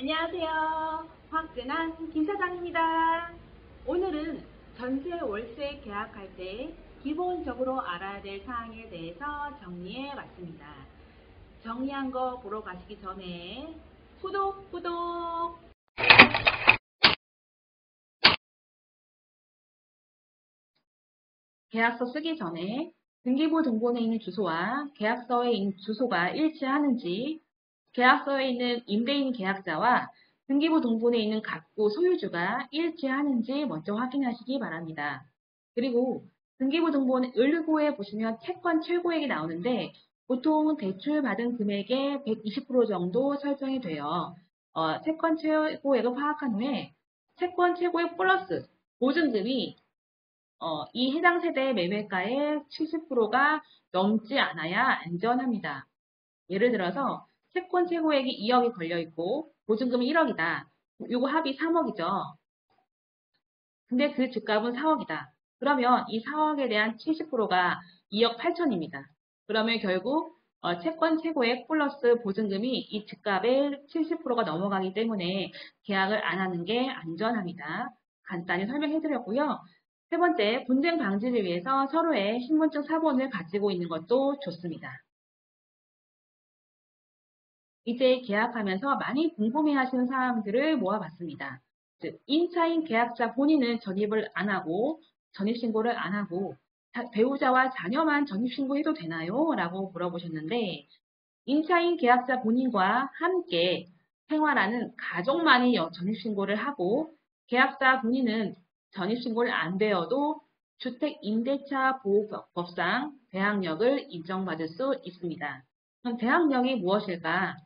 안녕하세요. 화학재난 김 사장입니다. 오늘은 전세 월세 계약할 때 기본적으로 알아야 될 사항에 대해서 정리해 봤습니다. 정리한 거 보러 가시기 전에 구독! 계약서 쓰기 전에 등기부 등본에 있는 주소와 계약서에 있는 주소가 일치하는지, 계약서에 있는 임대인 계약자와 등기부 등본에 있는 가구 소유주가 일치하는지 먼저 확인하시기 바랍니다. 그리고 등기부 등본 1호에 보시면 채권 최고액이 나오는데 보통 대출 받은 금액의 120% 정도 설정이 돼요. 채권 최고액을 파악한 후에 채권 최고액 플러스 보증금이 이 해당 세대의 매매가의 70%가 넘지 않아야 안전합니다. 예를 들어서 채권 최고액이 2억이 걸려있고 보증금이 1억이다. 요거 합이 3억이죠. 근데 그 집값은 4억이다. 그러면 이 4억에 대한 70%가 2억 8천입니다. 그러면 결국 채권 최고액 플러스 보증금이 이 집값의 70%가 넘어가기 때문에 계약을 안 하는 게 안전합니다. 간단히 설명해 드렸고요. 세 번째, 분쟁 방지를 위해서 서로의 신분증 사본을 가지고 있는 것도 좋습니다. 이제 계약하면서 많이 궁금해하시는 사항들을 모아봤습니다. 즉, 임차인 계약자 본인은 전입을 안 하고 전입신고를 안 하고 배우자와 자녀만 전입신고해도 되나요? 라고 물어보셨는데 임차인 계약자 본인과 함께 생활하는 가족만이 전입신고를 하고 계약자 본인은 전입신고를 안 되어도 주택임대차 보호법상 대항력을 인정받을 수 있습니다. 그럼 대항력이 무엇일까?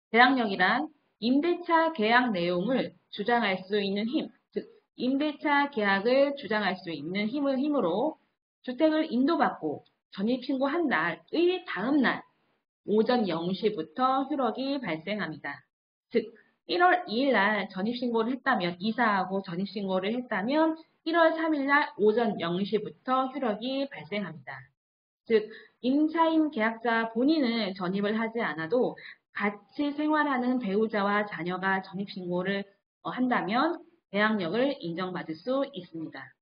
대항력이란 임대차 계약 내용을 주장할 수 있는 힘, 즉 임대차 계약을 주장할 수 있는 힘으로 주택을 인도받고 전입신고한 날의 다음 날 오전 0시부터 효력이 발생합니다. 즉 1월 2일 날 전입신고를 했다면 이사하고 전입신고를 했다면 1월 3일 날 오전 0시부터 효력이 발생합니다. 즉 임차인 계약자 본인은 전입을 하지 않아도 같이 생활하는 배우자와 자녀가 전입신고를 한다면 대항력을 인정받을 수 있습니다.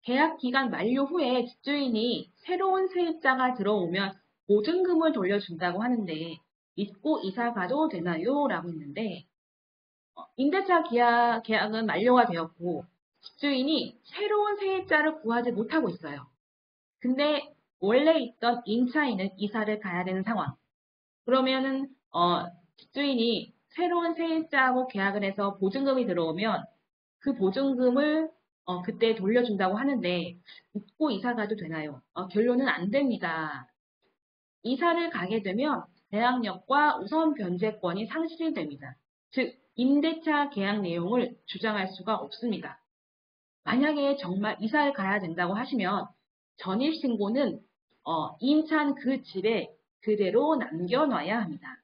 계약 기간 만료 후에 집주인이 새로운 세입자가 들어오면 보증금을 돌려준다고 하는데 믿고 이사 가도 되나요? 라고 했는데 임대차 계약은 만료가 되었고 집주인이 새로운 세입자를 구하지 못하고 있어요. 근데 원래 있던 임차인은 이사를 가야 되는 상황. 그러면은 집주인이 새로운 세입자하고 계약을 해서 보증금이 들어오면 그 보증금을 그때 돌려준다고 하는데 믿고 이사 가도 되나요? 결론은 안 됩니다. 이사를 가게 되면 대항력과 우선 변제권이 상실이 됩니다. 즉 임대차 계약 내용을 주장할 수가 없습니다. 만약에 정말 이사를 가야 된다고 하시면 전입신고는 임차한 그 집에 그대로 남겨놔야 합니다.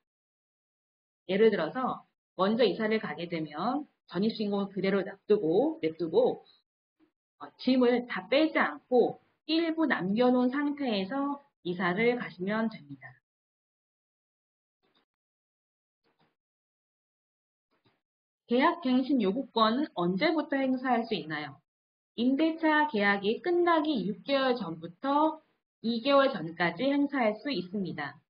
예를 들어서 먼저 이사를 가게 되면 전입신고는 그대로 냅두고 짐을 다 빼지 않고 일부 남겨놓은 상태에서 이사를 가시면 됩니다. 계약갱신 요구권은 언제부터 행사할 수 있나요? 임대차 계약이 끝나기 6개월 전부터 2개월 전까지 행사할 수 있습니다.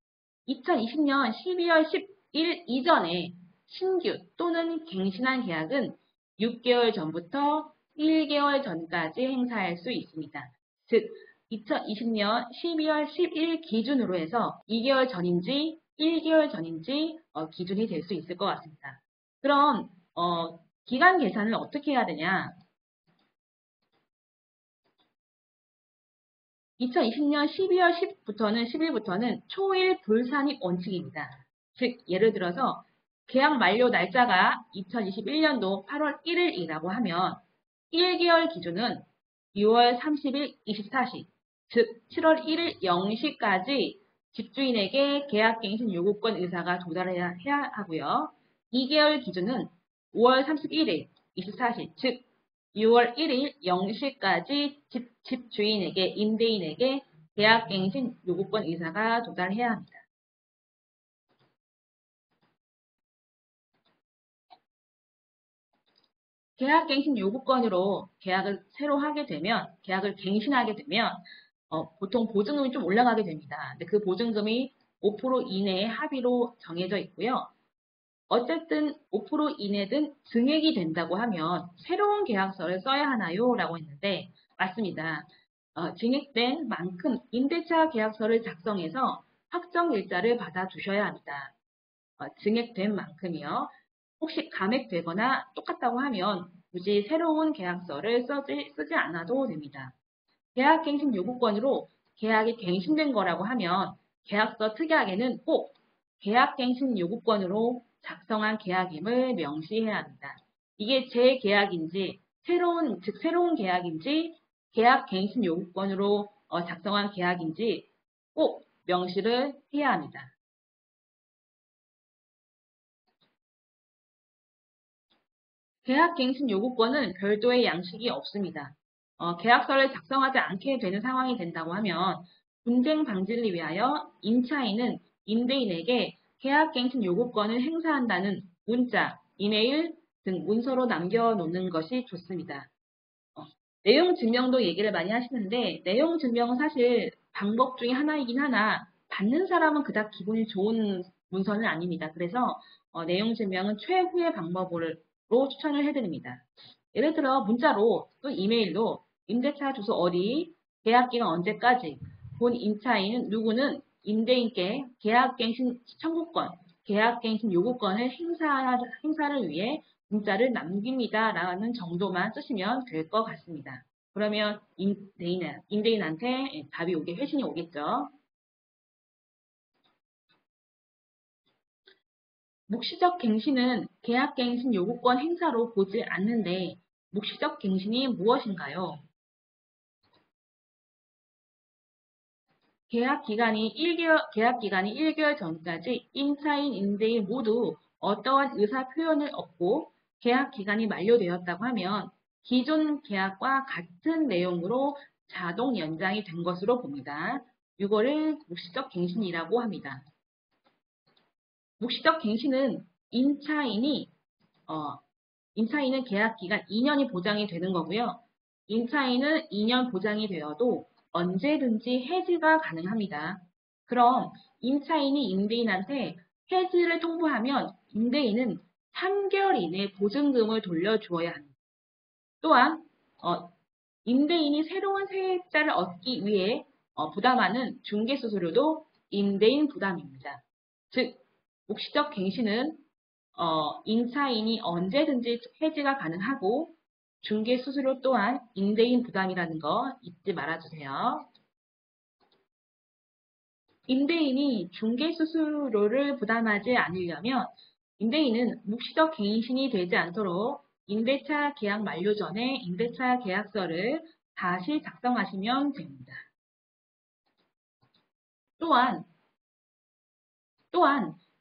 2020년 12월 10일 이전에 신규 또는 갱신한 계약은 6개월 전부터 1개월 전까지 행사할 수 있습니다. 즉 2020년 12월 10일 기준으로 해서 2개월 전인지 1개월 전인지 기준이 될 수 있을 것 같습니다. 그럼 기간 계산을 어떻게 해야 되냐? 2020년 12월 10일부터는 초일 불산입 원칙입니다. 즉 예를 들어서 계약 만료 날짜가 2021년도 8월 1일이라고 하면 1개월 기준은 6월 30일 24시, 즉 7월 1일 0시까지 집주인에게 계약갱신 요구권 의사가 도달해야 하고요. 2개월 기준은 5월 31일 24시, 즉 6월 1일 0시까지 집주인에게, 임대인에게 계약갱신 요구권 의사가 도달해야 합니다. 계약갱신 요구권으로 계약을 새로 하게 되면, 계약을 갱신하게 되면 보통 보증금이 좀 올라가게 됩니다. 근데 그 보증금이 5% 이내의 합의로 정해져 있고요. 어쨌든 5% 이내든 증액이 된다고 하면 새로운 계약서를 써야 하나요? 라고 했는데 맞습니다. 증액된 만큼 임대차 계약서를 작성해서 확정 일자를 받아주셔야 합니다. 증액된 만큼이요. 혹시 감액되거나 똑같다고 하면 굳이 새로운 계약서를 쓰지 않아도 됩니다. 계약갱신 요구권으로 계약이 갱신된 거라고 하면 계약서 특약에는 꼭 계약갱신 요구권으로 작성한 계약임을 명시해야 합니다. 이게 재계약인지 새로운 계약인지 계약갱신 요구권으로 작성한 계약인지 꼭 명시를 해야 합니다. 계약갱신 요구권은 별도의 양식이 없습니다. 계약서를 작성하지 않게 되는 상황이 된다고 하면 분쟁 방지를 위하여 임차인은 임대인에게 계약갱신 요구권을 행사한다는 문자, 이메일 등 문서로 남겨놓는 것이 좋습니다. 내용 증명도 얘기를 많이 하시는데 내용 증명은 사실 방법 중에 하나이긴 하나 받는 사람은 그닥 기분이 좋은 문서는 아닙니다. 그래서 내용 증명은 최후의 방법으로 추천을 해드립니다. 예를 들어 문자로 또 이메일로 임대차 주소 어디, 계약기간 언제까지, 본 임차인은 누구는 임대인께 계약갱신 청구권, 계약갱신 요구권을 행사를 위해 문자를 남깁니다. 라는 정도만 쓰시면 될 것 같습니다. 그러면 임대인한테 답이 회신이 오겠죠. 묵시적 갱신은 계약갱신 요구권 행사로 보지 않는데 묵시적 갱신이 무엇인가요? 계약 기간이 1개월 전까지 임차인, 임대인 모두 어떠한 의사 표현을 없고 계약 기간이 만료되었다고 하면 기존 계약과 같은 내용으로 자동 연장이 된 것으로 봅니다. 이거를 묵시적 갱신이라고 합니다. 묵시적 갱신은 임차인은 계약 기간 2년이 보장이 되는 거고요. 임차인은 2년 보장이 되어도 언제든지 해지가 가능합니다. 그럼 임차인이 임대인한테 해지를 통보하면 임대인은 3개월 이내에 보증금을 돌려주어야 합니다. 또한 임대인이 새로운 세입자를 얻기 위해 부담하는 중개수수료도 임대인 부담입니다. 즉, 묵시적 갱신은 임차인이 언제든지 해지가 가능하고 중개수수료 또한 임대인 부담이라는 거 잊지 말아주세요. 임대인이 중개수수료를 부담하지 않으려면 임대인은 묵시적 갱신이 되지 않도록 임대차 계약 만료 전에 임대차 계약서를 다시 작성하시면 됩니다. 또한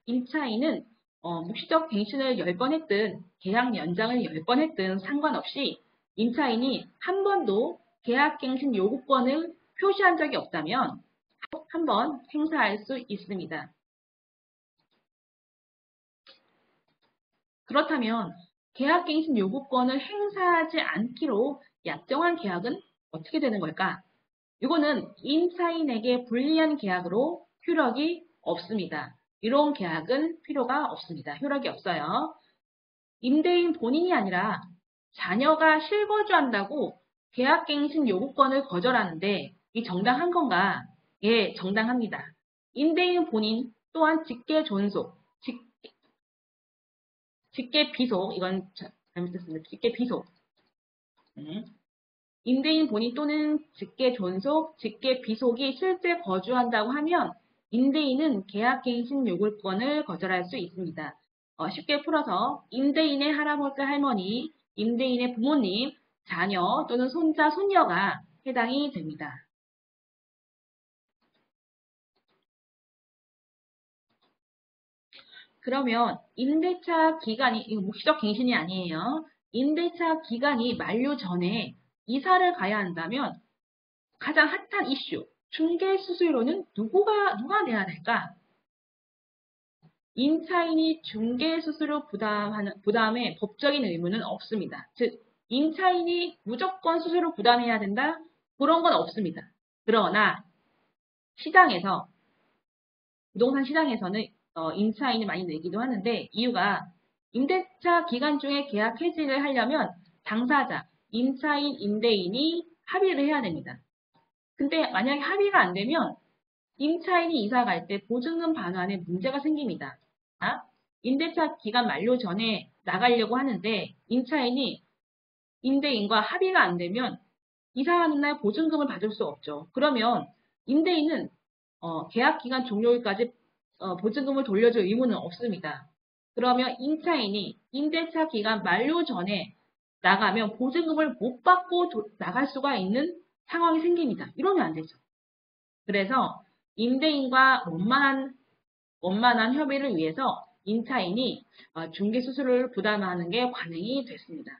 임차인은 묵시적 갱신을 10번 했든 계약 연장을 10번 했든 상관없이 임차인이 한 번도 계약갱신 요구권을 표시한 적이 없다면 한 번 행사할 수 있습니다. 그렇다면 계약갱신 요구권을 행사하지 않기로 약정한 계약은 어떻게 되는 걸까? 이거는 임차인에게 불리한 계약으로 효력이 없습니다. 이런 계약은 필요가 없습니다. 효력이 없어요. 임대인 본인이 아니라 자녀가 실거주한다고 계약갱신 요구권을 거절하는데 이 정당한 건가? 예, 정당합니다. 임대인 본인 또한 직계존속, 직계비속, 이건 잘못했습니다. 직계비속. 임대인 본인 또는 직계존속, 직계비속이 실제 거주한다고 하면 임대인은 계약갱신 요구권을 거절할 수 있습니다. 쉽게 풀어서 임대인의 할아버지, 할머니, 임대인의 부모님, 자녀 또는 손자, 손녀가 해당이 됩니다. 그러면 임대차 기간이, 이거 묵시적 갱신이 아니에요. 임대차 기간이 만료 전에 이사를 가야 한다면 가장 핫한 이슈, 중개수수료는 누가 내야 될까? 임차인이 중개수수료 부담의 법적인 의무는 없습니다. 즉, 임차인이 무조건 수수료 부담해야 된다? 그런 건 없습니다. 그러나 시장에서, 부동산 시장에서는 임차인이 많이 내기도 하는데, 이유가 임대차 기간 중에 계약 해지를 하려면 당사자, 임차인, 임대인이 합의를 해야 됩니다. 근데 만약에 합의가 안 되면 임차인이 이사 갈 때 보증금 반환에 문제가 생깁니다. 임대차 기간 만료 전에 나가려고 하는데 임차인이 임대인과 합의가 안 되면 이사하는 날 보증금을 받을 수 없죠. 그러면 임대인은 계약 기간 종료일까지 보증금을 돌려줄 의무는 없습니다. 그러면 임차인이 임대차 기간 만료 전에 나가면 보증금을 못 받고 나갈 수가 있는 상황이 생깁니다. 이러면 안 되죠. 그래서 임대인과 원만한 협의를 위해서 임차인이 중개수수료를 부담하는 게 관행이 됐습니다.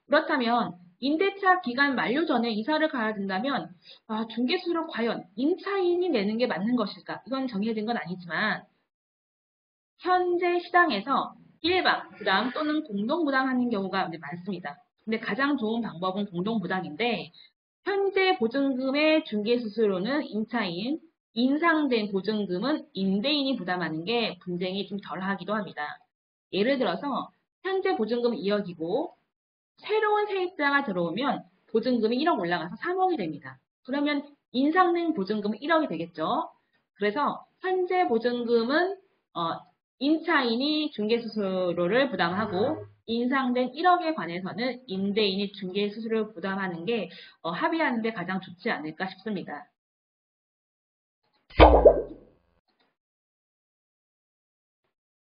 그렇다면 임대차 기간 만료 전에 이사를 가야 된다면 중개수수료 과연 임차인이 내는 게 맞는 것일까? 이건 정해진 건 아니지만 현재 시장에서 일방 부담 또는 공동 부담하는 경우가 많습니다. 근데 가장 좋은 방법은 공동 부담인데 현재 보증금의 중개수수료는 임차인, 인상된 보증금은 임대인이 부담하는 게 분쟁이 좀 덜하기도 합니다. 예를 들어서 현재 보증금이 2억이고 새로운 세입자가 들어오면 보증금이 1억 올라가서 3억이 됩니다. 그러면 인상된 보증금은 1억이 되겠죠. 그래서 현재 보증금은 임차인이 중개수수료를 부담하고 인상된 1억에 관해서는 임대인이 중개수수료를 부담하는 게 합의하는 데 가장 좋지 않을까 싶습니다.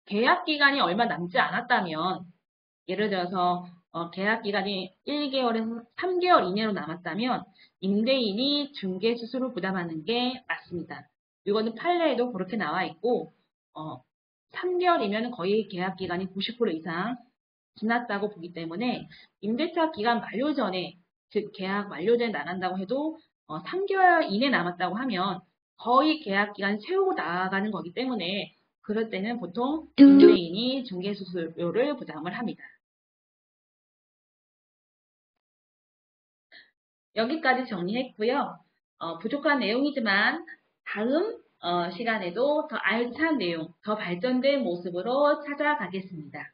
계약 기간이 얼마 남지 않았다면 예를 들어서 계약 기간이 1개월에서 3개월 이내로 남았다면 임대인이 중개수수료 부담하는 게 맞습니다. 이거는 판례에도 그렇게 나와 있고 3개월이면 거의 계약 기간이 90% 이상 지났다고 보기 때문에 임대차 기간 만료 전에 즉 계약 만료 전에 나간다고 해도 3개월 이내 남았다고 하면 거의 계약 기간 채우고 나가는 거기 때문에 그럴 때는 보통 임대인이 중개수수료를 부담을 합니다. 여기까지 정리했고요. 부족한 내용이지만 다음 시간에도 더 알찬 내용, 더 발전된 모습으로 찾아가겠습니다.